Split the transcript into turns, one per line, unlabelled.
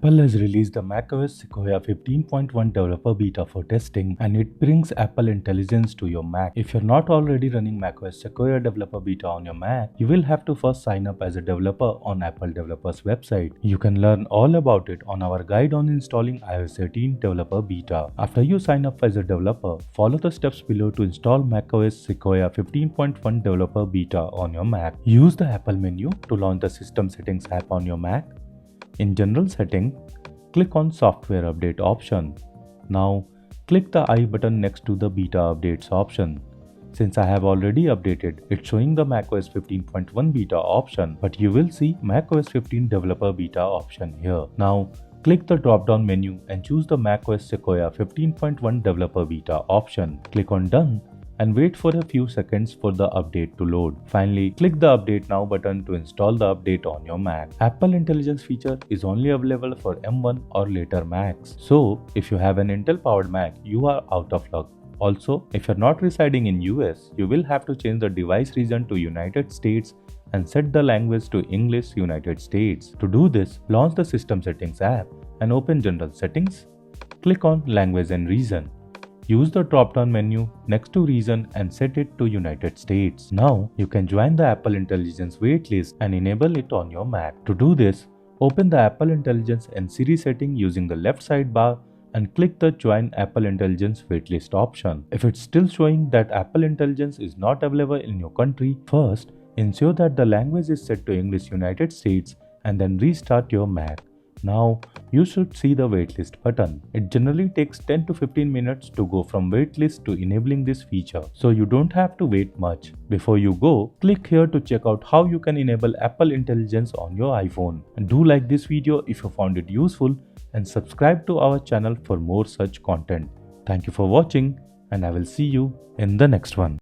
Apple has released the macOS Sequoia 15.1 developer beta for testing, and it brings Apple Intelligence to your Mac. If you're not already running macOS Sequoia developer beta on your Mac, you will have to first sign up as a developer on Apple developers website. You can learn all about it on our guide on installing iOS 18 developer beta. After you sign up as a developer, follow the steps below to install macOS Sequoia 15.1 developer beta on your Mac. Use the Apple menu to launch the System Settings app on your Mac. In General Setting, click on Software Update option. Now, click the I button next to the Beta Updates option. Since I have already updated, it's showing the macOS 15.1 beta option, but you will see macOS 15 developer beta option here. Now, click the drop-down menu and choose the macOS Sequoia 15.1 developer beta option. Click on Done and wait for a few seconds for the update to load. Finally, click the Update Now button to install the update on your Mac. Apple Intelligence feature is only available for M1 or later Macs. So, if you have an Intel-powered Mac, you are out of luck. Also, if you're not residing in US, you will have to change the device region to United States and set the language to English United States. To do this, launch the System Settings app and open General Settings. Click on Language and Region. Use the drop-down menu next to region and set it to United States. Now, you can join the Apple Intelligence waitlist and enable it on your Mac. To do this, open the Apple Intelligence and Siri setting using the left sidebar and click the Join Apple Intelligence waitlist option. If it's still showing that Apple Intelligence is not available in your country, first, ensure that the language is set to English United States and then restart your Mac. Now, you should see the waitlist button. It generally takes 10 to 15 minutes to go from waitlist to enabling this feature, so you don't have to wait much. Before you go, click here to check out how you can enable Apple Intelligence on your iPhone. And do like this video if you found it useful and subscribe to our channel for more such content. Thank you for watching, and I will see you in the next one.